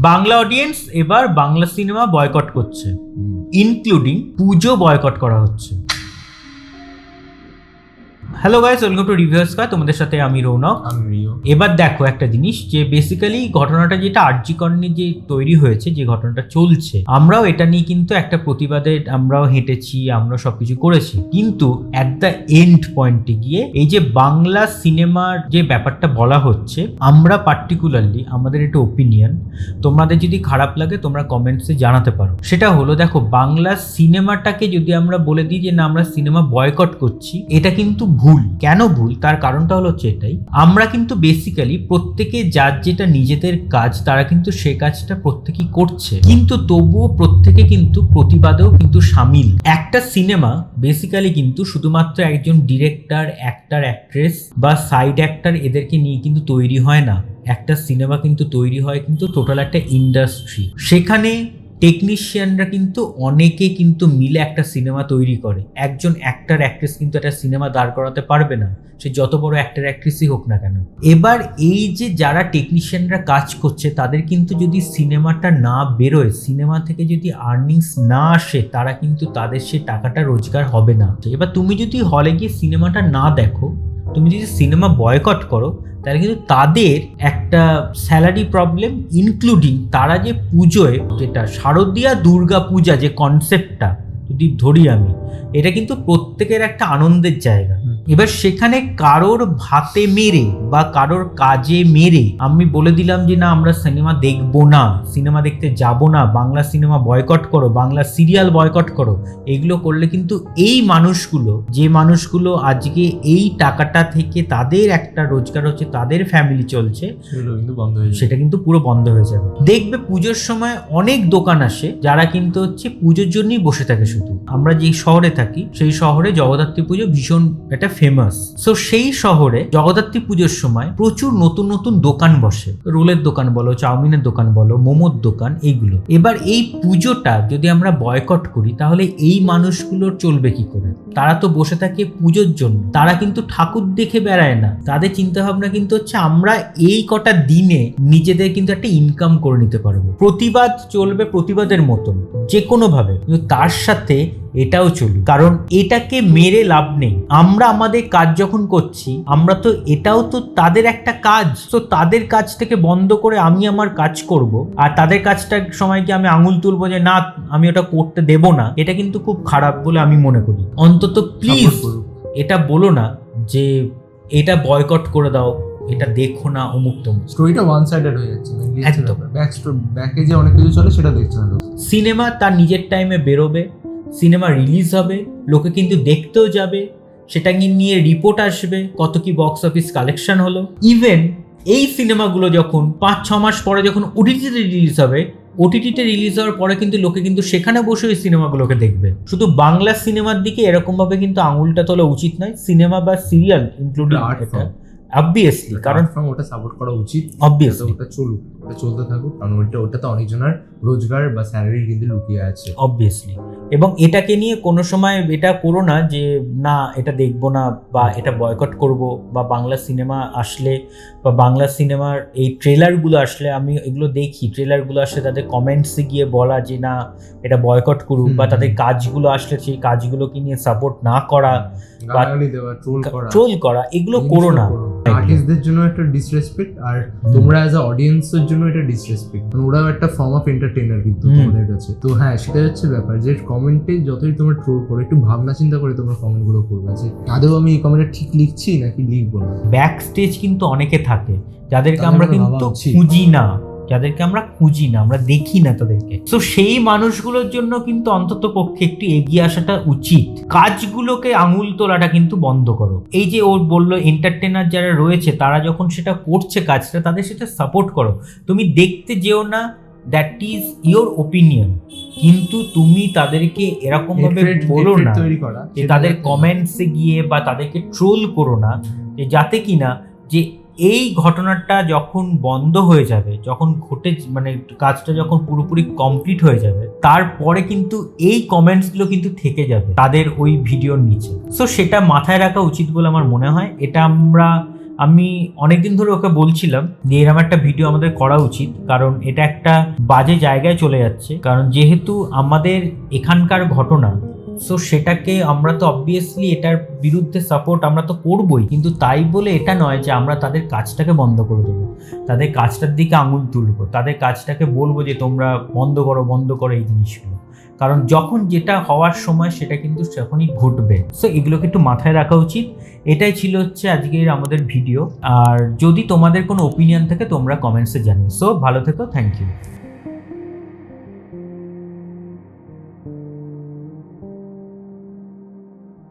Bangla audience এবার Bangla cinema boycott করছে, including পুজো boycott করা হচ্ছে। Hello guys, welcome to review square. তোমাদের সাথে আমি রৌনক। এবার দেখো একটা জিনিস, যে বেসিক্যালি ঘটনাটা যেটা আরজি কর নিয়ে যে তৈরি হয়েছে, যে ঘটনাটা চলছে, আমরাও এটা নিয়ে কিন্তু একটা প্রতিবাদে আমরাও হেঁটেছি, আমরা সবকিছু করেছি, কিন্তু অ্যাট দ্য এন্ড পয়েন্টে গিয়ে এই যে বাংলা সিনেমার যে ব্যাপারটা বলা হচ্ছে, আমরা পার্টিকুলারলি আমাদের একটা ওপিনিয়ন, তোমাদের যদি খারাপ লাগে তোমরা কমেন্টসে জানাতে পারো। সেটা হলো, দেখো বাংলা সিনেমাটাকে যদি আমরা বলে দিই যে না আমরা সিনেমা বয়কট করছি, এটা কিন্তু ভুল। কেন ভুল? তার কারণটা হলো এটাই, আমরা কিন্তু বেসিক্যালি প্রত্যেকে যার যেটা নিজেদের কাজ, তারা কিন্তু সে কাজটা প্রত্যেকেই করছে, কিন্তু তবুও প্রত্যেকে কিন্তু প্রতিবাদেও কিন্তু সামিল। একটা সিনেমা বেসিক্যালি কিন্তু শুধুমাত্র একজন ডিরেক্টর, অ্যাক্টর, অ্যাক্ট্রেস বা সাইড অ্যাক্টর এদেরকে নিয়ে কিন্তু তৈরি হয় না। একটা সিনেমা কিন্তু তৈরি হয় কিন্তু টোটাল একটা ইন্ডাস্ট্রি। সেখানে টেকনিশিয়ানরা কিন্তু অনেকে কিন্তু মিলে একটা সিনেমা তৈরি করে। একজন অ্যাক্টর, অ্যাক্ট্রেস কিন্তু একটা সিনেমা দাঁড় করাতে পারবে না, সে যত বড় অ্যাক্টর, অ্যাক্ট্রেসই হোক না কেন। এবার এই যে যারা টেকনিশিয়ানরা কাজ করছে, তাদের কিন্তু যদি সিনেমাটা না বেরোয়, সিনেমা থেকে যদি আর্নিংস না আসে, তারা কিন্তু তাদের সে টাকাটা রোজগার হবে না। এবার তুমি যদি হলে গিয়ে সিনেমাটা না দেখো, তুমি যদি সিনেমা বয়কট করো, তাহলে কিন্তু তাদের একটা স্যালারি প্রবলেম, ইনক্লুডিং তারা যে পুজোয়, যেটা শারদীয়া দুর্গা পূজা যে কনসেপ্টটা যদি ধরি আমি, এটা কিন্তু প্রত্যেকের একটা আনন্দের জায়গা। এবার সেখানে কারোর ভাতে মেরে বা কারোর কাজে মেরে আমি বলে দিলাম যে না আমরা সিনেমা দেখবো না, সিনেমা দেখতে যাব না, বাংলা সিনেমা বয়কট করো, বাংলা সিরিয়াল বয়কট করো, এগুলো করলে কিন্তু এই মানুষগুলো, যে মানুষগুলো আজকে এই টাকাটা থেকে তাদের একটা রোজগার হচ্ছে, তাদের ফ্যামিলি চলছে, সেটা কিন্তু পুরো বন্ধ হয়ে যাবে। দেখবে পুজোর সময় অনেক দোকান আসে যারা কিন্তু হচ্ছে পুজোর জন্যই বসে থাকে। শুধু আমরা যে শহরে থাকি, সেই শহরে জগদ্ধাত্রী পুজো ভীষণ একটা ফেমাস। সো সেই শহরে জগদ্ধাত্রী পুজোর সময় প্রচুর নতুন নতুন দোকান বসে, রোলের দোকান বলো, চাউমিনের দোকান বলো, মোমোর দোকান, এইগুলো। এবার এই পুজোটা যদি আমরা বয়কট করি, তাহলে এই মানুষগুলোর চলবে কি করে? তারা তো বসে থাকে পুজোর জন্য, তারা কিন্তু ঠাকুর দেখে বেড়ায় না। তাদের চিন্তা ভাবনা কিন্তু হচ্ছে আমরা এই কটা দিনে নিজেদের কিন্তু একটা ইনকাম করে নিতে পারবো। প্রতিবাদ চলবে প্রতিবাদের মতন যে কোনো ভাবে, কিন্তু তার সাথে এটাও চলবে, কারণ এটাকে মেরে লাভ নেই। আমরা আমাদের কাজ যখন করছি, আমরা তো এটাও তো তাদের একটা কাজ, তো তাদের কাজ থেকে বন্ধ করে আমি আমার কাজ করব, আর তাদের কাজটার সময় কি আমি আঙুল তুলবো যে না আমি ওটা করতে দেব না? এটা কিন্তু খুব খারাপ বলে আমি মনে করি। অন্তত প্লিজ এটা বলো না যে এটা বয়কট করে দাও, এটা দেখো না, অমুক তমুক। স্টোরিটা ওয়ান সাইডেড হয়ে যাচ্ছে, একদম ব্যাকে যে অনেক কিছু চলে সেটা দেখছে না। সিনেমা তার নিজের টাইমে বেরোবে, সিনেমা রিলিজ হবে, লোকে কিন্তু দেখতেও যাবে, সেটা নিয়ে রিপোর্ট আসবে, কত কি বক্স অফিস কালেকশন হলো। ইভেন এই সিনেমাগুলো যখন 5-6 মাস পরে যখন ওটিটিতে রিলিজ হবে, ওটিটিতে রিলিজ হওয়ার পরে কিন্তু লোকে কিন্তু সেখানে বসে ওই সিনেমাগুলোকে দেখবে। শুধু বাংলা সিনেমার দিকে এরকম ভাবে কিন্তু আঙুলটা তোলা উচিত নয়। সিনেমা বা সিরিয়াল ইনক্লুডিং এটা অবভিয়াসলি, কারণ ওটা সাপোর্ট করা উচিত, অবভিয়াসলি ওটা চলুক, ওটা চলতে থাকুক, কারণ ওটাতে অনেকজনের রোজগার বা স্যালারি কিন্তু লুকিয়ে আছে অবভিয়াসলি। এবং এটাকে নিয়ে কোনো সময় এটা করো না যে না এটা দেখবো না বা এটা বয়কট করব, বা বাংলা সিনেমা আসলে বা বাংলা সিনেমার এই ট্রেলারগুলো আসলে, আমি এগুলো দেখি, ট্রেলারগুলো আসলে তাদের কমেন্টসে গিয়ে বলা যে না এটা বয়কট করুক, বা তাদের কাজগুলো আসলে সেই কাজগুলোকে নিয়ে সাপোর্ট না করা বা ট্রোল করা, এগুলো করো না। আর্টিস্টদের জন্য একটা ডিসরেসপেক্ট, আর তোমরা অ্যাজ আ অডিয়েন্সের জন্য এটা ডিসরেসপেক্ট। ওরাও একটা ফর্ম অফ এন্টারটেইনার কিন্তু তোমাদের কাছে। তো হ্যাঁ, সেটা হচ্ছে ব্যাপার, যে কমেন্টে যতই তোমরা ট্রোল করো, একটু ভাবনা চিন্তা করে তোমরা কমেন্টগুলো করবে যে আদৌ আমি এই কমেন্টটা ঠিক লিখছি নাকি লিখবো না। ব্যাক স্টেজ কিন্তু অনেকে থাকে যাদেরকে আমরা কিন্তু খুঁজি না, আমরা দেখি না তাদেরকে। তো সেই মানুষগুলোর জন্য কিন্তু অন্তত পক্ষে একটু এগিয়ে আসাটা উচিত। কাজগুলোকে আঙুল তোলাটা কিন্তু বন্ধ করো। এই যে ওর বললো এন্টারটেইনার যারা রয়েছে, তারা যখন সেটা করছে কাজটা, তাদের সেটা সাপোর্ট করো। তুমি দেখতে যেও না, দ্যাট ইজ ইয়োর ওপিনিয়ন, কিন্তু তুমি তাদেরকে এরকম ভাবে বলো না যে তাদের কমেন্টসে গিয়ে বা তাদেরকে ট্রোল করো না, যে যাতে কিনা যে এই ঘটনাটা যখন বন্ধ হয়ে যাবে, যখন মানে কাজটা যখন পুরোপুরি কমপ্লিট হয়ে যাবে, তারপরে কিন্তু এই কমেন্টসগুলো কিন্তু থেকে যাবে তাদের ওই ভিডিওর নিচে। সো সেটা মাথায় রাখা উচিত বলে আমার মনে হয়। এটা আমি অনেকদিন ধরে ওকে বলছিলাম যে এরকম একটা ভিডিও আমাদের করা উচিত, কারণ এটা একটা বাজে জায়গায় চলে যাচ্ছে। কারণ যেহেতু আমাদের এখানকার ঘটনা, সো সেটাকে আমরা তো অবভিয়াসলি এটার বিরুদ্ধে সাপোর্ট আমরা তো করবই, কিন্তু তাই বলে এটা নয় যে আমরা তাদের কাজটাকে বন্ধ করে দেবো, তাদের কাজটার দিকে আঙুল তুলবো, তাদের কাজটাকে বলবো যে তোমরা বন্ধ করো এই জিনিসগুলো। কারণ যখন যেটা হওয়ার সময় সেটা কিন্তু তখনই ঘটবে। সো এগুলোকে একটু মাথায় রাখা উচিত। এটাই ছিল হচ্ছে আজকের আমাদের ভিডিও। আর যদি তোমাদের কোনো ওপিনিয়ন থাকে তোমরা কমেন্টসে জানিও। সো ভালো থেকো, থ্যাংক ইউ।